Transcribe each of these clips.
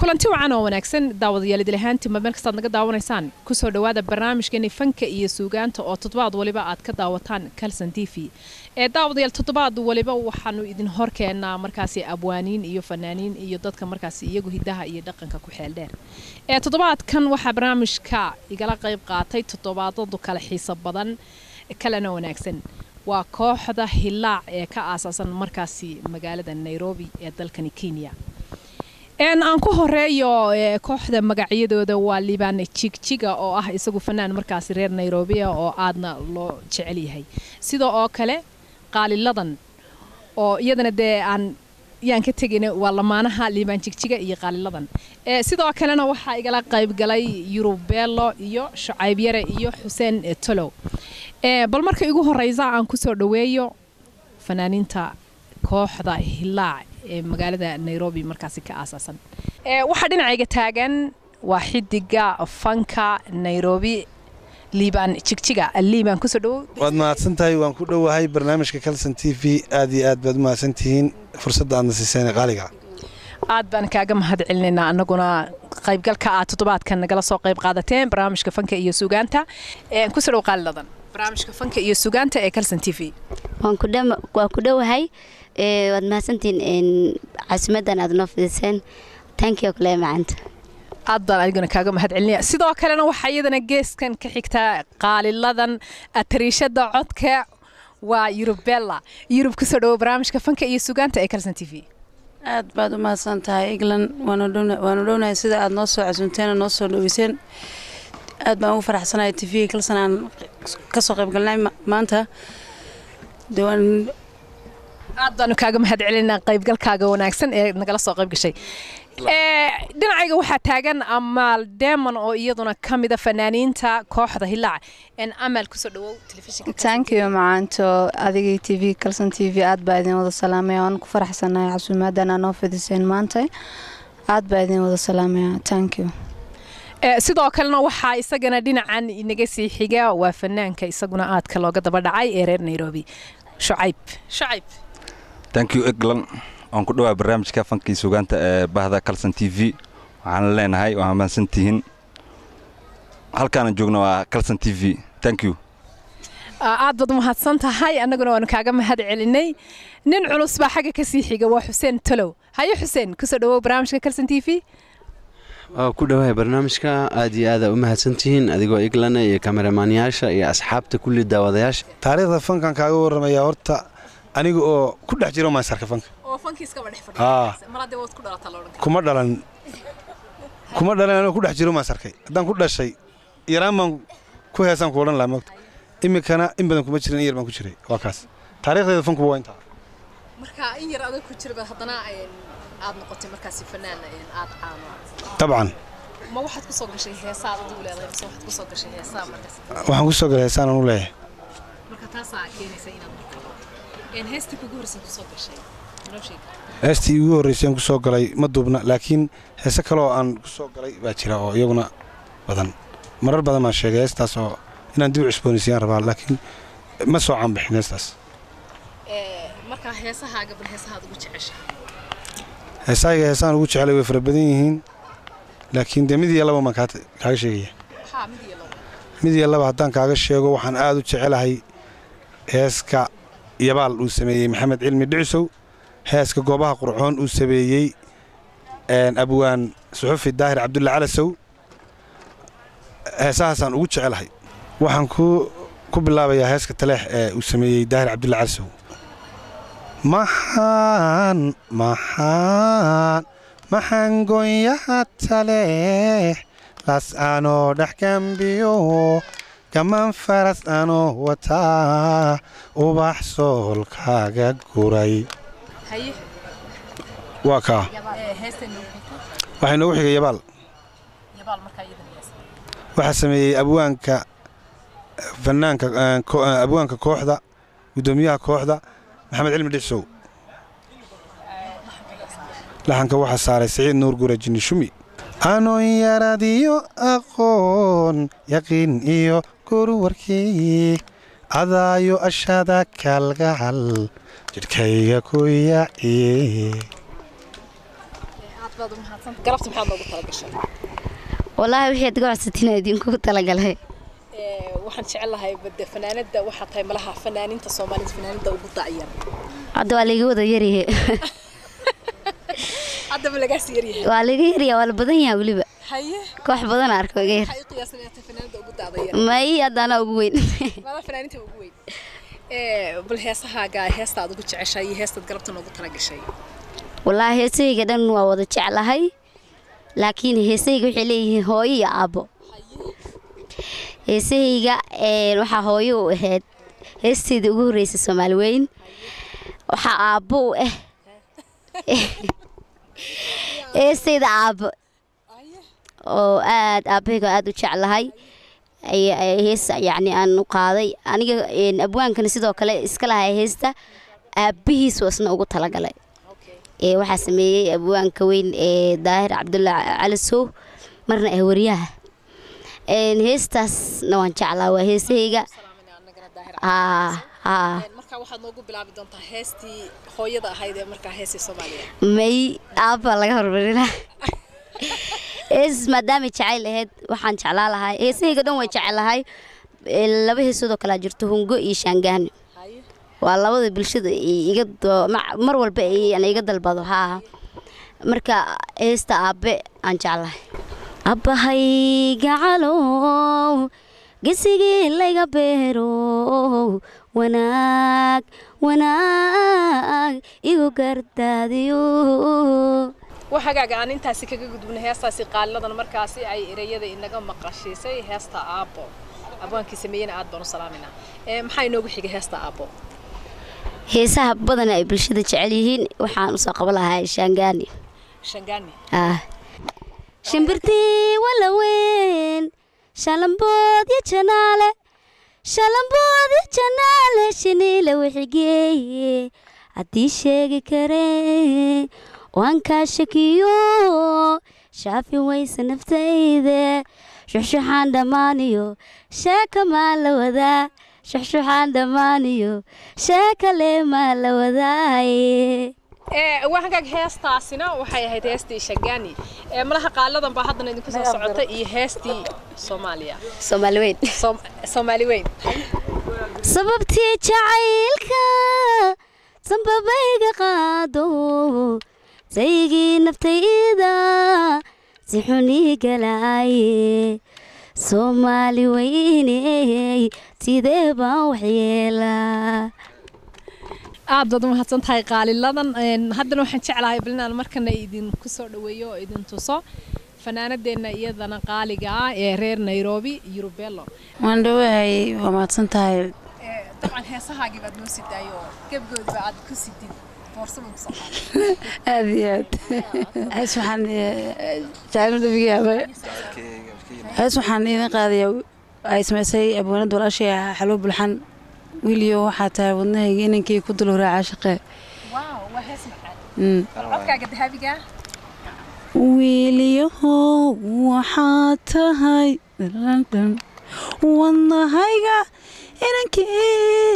kulanti wacan oo wanaagsan daawadayaal idilhaantii meel kasta naga daawanaysaan ku soo dhawaada barnaamijkeena fanka iyo suugaanta oo toddobaad waliba aad ka daawataan Kalsan TV daawadayaal toddobaad waliba waxaanu idin horkeenaa markaasi abwaaniin iyo fanaaniin iyo dadka markaasi iyagu hidaha iyo dhaqanka ku xeel dheer toddobaadkan waxa barnaamijka igala qayb qaatay toddobaadadu kala xiiso badan kalena wanaagsan waa kooxda Hilaac ee ka aasaasan markaasi magaalada Nairobi ee dalkani Kenya aan ku horeeyo kooxda magacyadooda waa Liban Jigjiga oo ah isagu fanaan markaas reer Nairobi oo aadna loo jecel yahay sidoo oo kale qaaliladan oo iyadana yaan ka tagayna waa lamaanaha Liban Jigjiga iyo qaaliladan sidoo kalena waxa igala qayb galay Yurubello iyo Shucayb Yare iyo Xuseen Tolo bal marka igu horeysa aan ku soo dhaweeyo fanaaninta kooxda Hilaac magaalada Nairobi markaasi ka aasaasan waxa dhinacayga taagan waa xidiga fanka Nairobi Liban Jigjiga Liban ku soo dhaw waad mahadsantahay waan ku dhawahay barnaamijka Kalsan TV aad iyo aad baad mahadsantihiin fursadda aad nasiiseen qaaliga aad baan kaaga mahadcelinayna anaguna qaybgalka aad toddobaadkan nagala soo qayb qaadateen barnaamijka fanka iyo suugaanta ku soo dhaw qaaliladan barnaamijka fanka iyo suugaanta ee Kalsan TV waan ku dhawahay waad mahadsantiin caasimada aad noo fidiseen thank you kale maanta aad baan adiguna kaaga mahadcelinaya sidoo kalena waxa iyadana geeskan ka xigta qaaliladan atriishada codka waa Yurubella Yurub ku soo dhaw barnaamijka fanka iyo suugaanta ee Kalsan TV aad baad u mahadsantahay iglan waanu dhownahay sida aad noo soo casuunteen noo soo dhawiseen aad baan ugu faraxsanahay TV Kalsan aan ka soo qayb galnay maanta aad baan kaaga mahadcelinaa qaybgalkaaga wanaagsan ee nagala soo qayb gashay dhinacayga waxa taagan Amal Demon oo iyaduna kamida fanaaniinta kooxda Hilaac Amal ku soo dhawow telefishinka thank you maanto adigii TV Kalsan TV aad baa idin wada salaamay waan ku faraxsanahay casuumadan aan fidiseen maanta aad baa idin wada salaamay thank you sidoo kalena waxa isagana dhinacan inaga sii xiga waa fanaanka isaguna aad ka looga daba dhacay ee reer Nairobi Shucayb thank you Eglan aan ku dhawaay barnaamijka fanka iyo suugaanta ee bahda Kalsan TV waxaan leenahay waa mahadsantihiin halkaan joogno waa Kalsan TV thank you aad baad mahadsantahay anaguna waan kaaga mahadcelinay nin culus baa xaga ka sii xiga waa Xuseen Tolo hayo Xuseen ku soo dhawow barnaamijka Kalsan TV ku dhawahay barnaamijka aad iyo aad u mahadsantihiin adigoo Eglan iyo kameramaanayaasha iyo asxaabta kulli daawadayaasha taariikhda fankan kaaga waramaya horta aniga oo ku dhex jiro maasarka fanka oo fankiiska ba dhex fadhiyo marada wad ku dhalata loo dhanka kuma dhalan ku dhex jiro maasarkay hadan ku dhashay yaraan ku heesan ku oran la moogta imikana in badan kuma jirin yar baan ku jiray waa kaas taariikhdeeda fanku waa inta marka in yar adag ku jirba hadana aad noqotay markaas fanaan aad caano طبعا ma waxaad ku soo gashay heesaa aad u leedahay waxaad ku soo gashay heesaa markaas waxaan ku soo galay heesaan aan u leeyahay marka taas aa keenaysa inaad heestii ugu horreysay ku soo gashay heestii ugu horreysay ku soo galay ma duubna laakiin heesa kale oo aan ku soo galay baa jira oo iyaguna badan marar badan ma sheegay heestaas oo inaan dib u cusboonaysiin rabaa laakiin ma soo caan bixin heestaas marka heesahaaga bal heesaha ugu jeceshay heesaan ugu jeclay way fara badan yihiin laakiin mid iyo laba ma kaaga sheegaya mid iyo laba haddaan kaaga sheego waxaan aad u jecelahay heeska yabaal uu sameeyay Maxamed Cilmi Dhicisow heeska goobaha qurxoon uu sameeyay abwaan suxufi Daahir Cabdulla Calasow heesahaasan ugu jecelahay waxaan ku bilaabayaa heeska taleex ee uu sameeyay Daahir Cabdulla Calasow maxaan goonyaha taleex las aanoo dhex gambiyo gaman faras aanoo wataa ubax soolkaaga guray waa kaa waxay noogu xigay yabaal waxaa sameeyey abwaanka fanaanka abwaanka kooxda gudoomiyaha kooxda Maxamed Cilmi Dhicisow lahanka waxa saaray Saciid Nuur Gure Jinni Shumi anoon yaradiyo aqoon yaqiin iyo gurwarkii adaayo ashada kalgacal jidhkayga ku yaaciye baad u mahadsantahay galabta maxaad noogu talagashay wallaahi wixii aad gocsatina idinku talagalay waxaan jecelahay bada fanaanada waxa tahay malaha fanaaninta Soomaaliyeed fanaanada ugu dacyan hadda waa laga wada yaryahay hadda ma laga siiriyaa waa laga yaryahay waa badan yahay waliba haye koox badan arko iga yar waxay qiyaasanayaa fanaanada ugu dacyan may hadana ugu weyn wala fanaaninta ugu weyn bal heesahaaga heesta aad ugu jeceshay heesta galabta noogu talagashay wallaahi heesayga dhan waa wada jeclahay laakiin heesayga waxay leeyihiin hooyo iyo aabo heesayga waxa hooyo u ahayd heesteedii ugu horeysay Soomaali weyn waxa aabo u ah heesayda aabo oo aabahayga aad u jeclahay hees yani aan u qaaday aniga abwaankana sidoo kale iska lahay heesta aabihiis wasna ugu talagalay waxa sameeyay abwaanka weyn Daahir Cabdullaahi Cali Sow marna wariyaha heestaasna waan jeclaa waa heesayga marka waxaad noogu bilaabi doontaa heestii hooyada ahayd ee markaa heestii Soomaaliya may aaba laga hormarinaa maadaama jacayl ahayd waxaan jeclaa lahaa heesayga dhan way jeclahay laba heesoodo kala jirto hungo iyo shaangaani waa labada bulshada iga mar walba aan iga dalbado marka heesta aabe aan jeclahay abahayga calow gesigii layga beero wanaag igu gardaadiyo waxaaga aan intaasi kaga gudbin heestaasi qaaliladan markaasi ay ereyada inaga maqashiisay heesta aabo abwaankii sameeyeen aad baan u salaaminaa maxay inoogu xigay heesta aabo heesaha badan ay bulshada jecel yihiin waxaan u soo qaban lahaa shaangaani shimbirtii wala weyn shalambood iyo janaale shiniile wixigeeye haddii sheegi karee waan kaa shakiyo shaafi waysa naftayde shuxshuxaan dhammaaniyo sheeka maa la wadaa shuxshuxaan dhammaaniyo sheekale maa la wadaaye waxaan heestaasina waxay ahayd heestii Shagaani malaha qaaladan baa haddana idinku soo socota iyo heestii Soomaali weyn sababtii jacaylka sanbabayga qaado saygii naftayda si xunii galaaye Soomaali weyney sidee baan waxyeelaa aad baad u mahadsantahay qaaliladan haddana waxaan jeclahay bilinaan markana idin ku soo dhaweeyo oo idin tuso fanaanadeena iyadana qaaliga ah ee reer Nairobi Yurubello waan dhawahay waa mahadsantahay طبعا heesahaagii baad noo sidaayo gabgood baad ku sidid boorsada ku soo aad hees waxaan jacayl nabiga hees waxaan idin qaadayaa ay samaysay abwaanad walaashay xalo bulxan wiiliyo waxaa tahay wadnahayga inankii ku dul raaca shaqe waaw waa hees maxaad afkaaga dahabiga wiiliyo waxaa tahay wadnahayga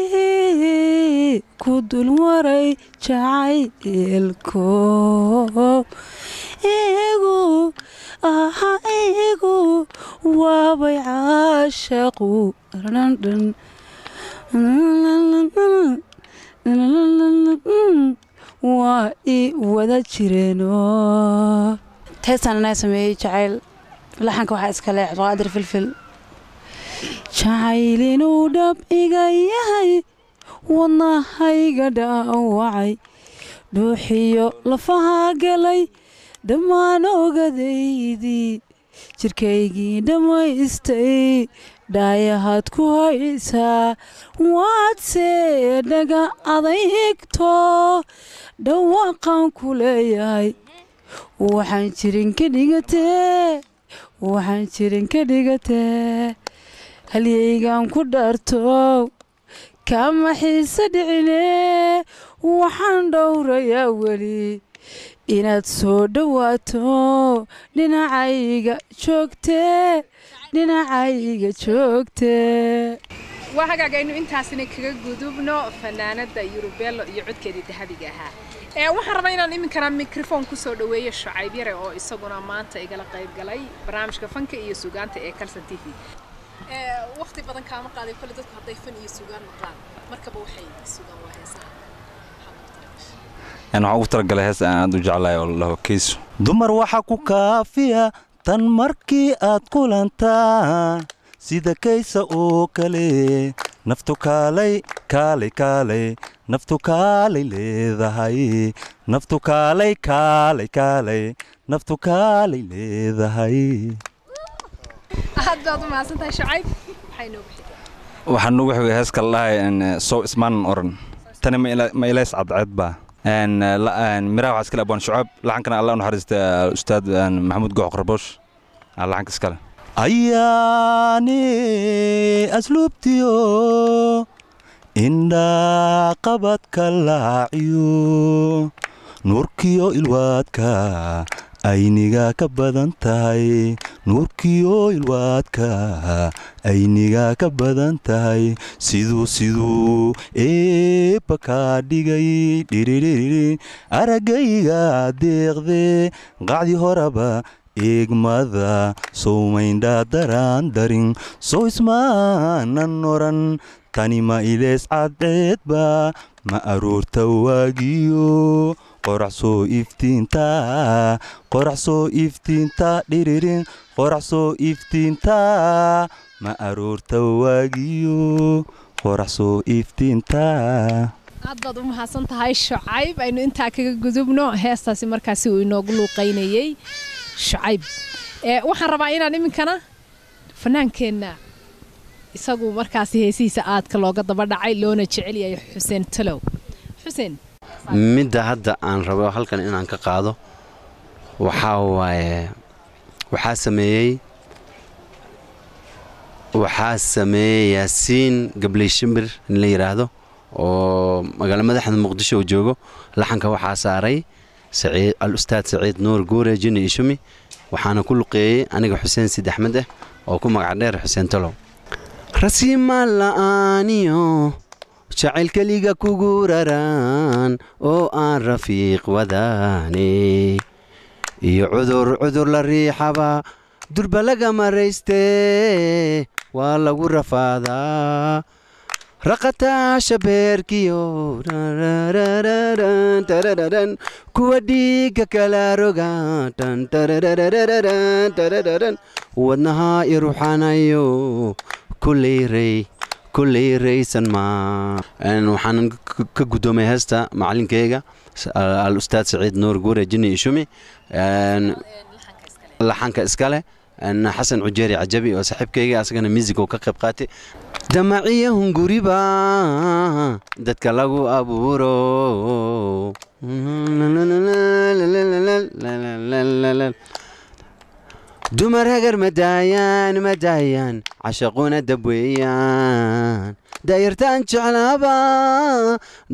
inankii ku dul waray jacaylko igu waabay caashaqu waa I wada jireeno heestaan anaa sameeyey jacayl laxanka waxaa iska leh Cabdiqaadir Filfil jacayl inuu dhab iga yahay wadnahayga dhaawacay dhuuxiyo lafaha galay dhammaan ogadaydii jirkaygii dhammaystay dhaayahaad ku haysaa waadse dhaga adayegto dhawaaqan ku leeyahay waxaan jirin ka dhigatee halyaygan ku dhaarto kama xiise dhicine waxaan dhowrayaa weli inaad soo dhawaato dhinacayga joogtee وهاجا إنه أنت حسنا كجذوبنا فنانة يوروبيل يعود كذي ذهبيها waxaan rabaa inaan iminkana microphone ku soo dhaweeyo Shucayb Yare oo isaguna maanta igala qayb galay barnaamijka fanka iyo suugaanta ee Kalsan TV waqti badan kaama qaaday kulli dadku haday fan iyo suugaan maqlaan markaba waxay suugaan waa heesaha أنا عاوز ترى جلها أنا دجالي والله كيس دمر وحكو كافية تن مركي أتقول أنت سيدا كيس أوكالي نفتو كالي كالي كالي نفتو كالي لذهي نفتو كالي كالي كالي نفتو كالي لذهي هذا ما سنتي شعيب حينو وحنو وحوي هسك الله إن سو اسمان أورن تاني ما إلى يسعد عدبا أن لا أن مراو عسكري أبوان شعب لعن كان الله نحرز الأستاذ محمود جوع قربوش على لعن كسكلا أياني أسلوبتيو إن قبض كلاعيو نوركيو الوادكا أينيغا كبدن تاي نوركيو الوادكا أينيغا كبدن تاي سيدو سيدو بكا ديغي ديريريري أرغيغا ديغذي قاعدي هربا إيغماذا سوميندا دران دارين سو اسمان النوران تاني ما إليس عدد با ما أرور تواجيو قرعسو إفتينتا قرعسو إفتينتا ديريرين قرعسو إفتينتا ما أرور تواجيو قرعسو إفتينta aad u mahadsan tahay Shucayb aynu inta kaga gudubno heestaasi markaasi uu inoogu luuqeynayay Shucayb waxaan rabaa inaan iminkana fanaankeenna isagu markaasi heesiisa aadka looga daba dhacay loona jecel yahay Xuseen Talow Xuseen midda hadda aan rabo halkan inaan ka qaado waxaa sameeyay Yaasiin Gabley Shimbir in la yiraahdo oo magaalada madaxda Muqdisho joogo laxanka waxaa saaray al-Ustaad Saciid Nuur Guure Jini Ishumi waxaana ku luqeeyay aniga Xuseen Sid Axmed oo ku magac dheer Xuseen Talow rasiima la'aaniyo jacayl kaliga kugu raraan oo aan rafiiq wadaane iyo cudur la riixaba durba laga marayste waa lagu rafaadaa raqataa shabeerkiyo kuwa dhiiga kala roga wadnaha i ruuxanayo kulley raysan ma waxaan ka gudoomay heesta macalinkeyga al-Ustaad Saciid Nuur Guure Jini Ishumi laxanka iskale حسن عجيري عجبي وصاحبكيga asagana music oo ka qayb qaatay damaciya hunguriba dadka lagu abuuro dumar hagar madaayan cashaquna dabweeyaan daayirtaan jeclaaba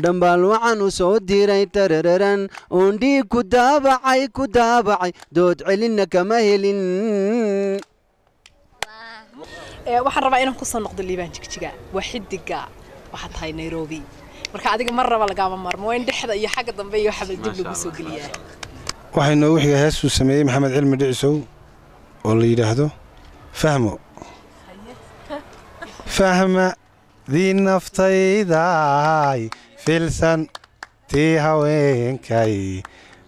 dhambaal waxaan u soo diray tarararan oon dhiig ku daabacay dood celinna kama helin waxaan rabaa inaan ku soo noqdo liibaan jigjiga waa xidiga waxa tahay Nairobi marka adiga mar raba lagama marmo in dhexda iyo xagga dambe iyo xabal dib lagu soo geliyaa waxay noo wixii hees uu sameeyay Maxamed Cilmi Dhicisow oo la yiraahdo fahma ذي نفتيداي فلسن تي هوينكاي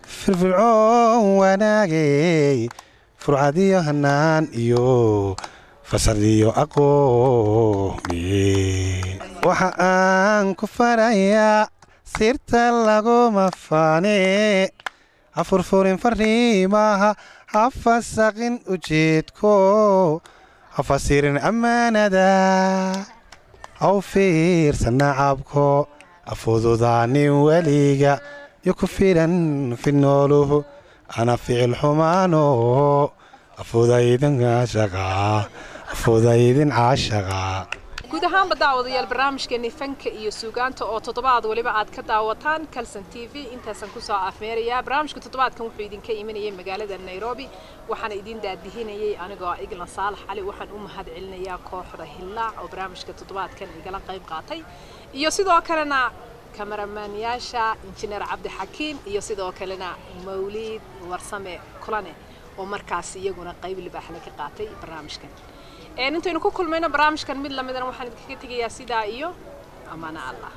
فرفرعون وناجي فرعديو هنان إيو فسرديو أقومي وحان كفرايا سيرت اللغو مفاني أفرفورين فريماها حفظاقين أجيتكو حفظيرين أمانة أو فير سنعبكو أفوضاني وليغا يكفيرا في النوله أنا في الحمانو أفوضايدن عاشقا guud ahaan daawadayaal barnaamijkeeni fanka iyo suugaanta oo toddobaad waliba aad ka daawataan Kalsan TV intaasan ku soo afmeeraya barnaamijka toddobaadkan wuxuu idinka imanayay magaalada Nairobi waxaan idin daadihinayay anigoo Iglan Saalax Ali waxaan u mahadcelinayaa kooxda Hillaac oo barnaamijka toddobaadkan igala qayb qaatay iyo sidoo kalena kameramaanyaasha injineer Cabdi Xakiin iyo sidoo kalena Mawlid Warsame Kulane oo markaas iyaguna qayb libaaxna ka qaatay barnaamijkan intaynu ku kulmayno barnaamijkan mid lamidana waxaan idinkaga tegayaa sidaa iyo amaana Allah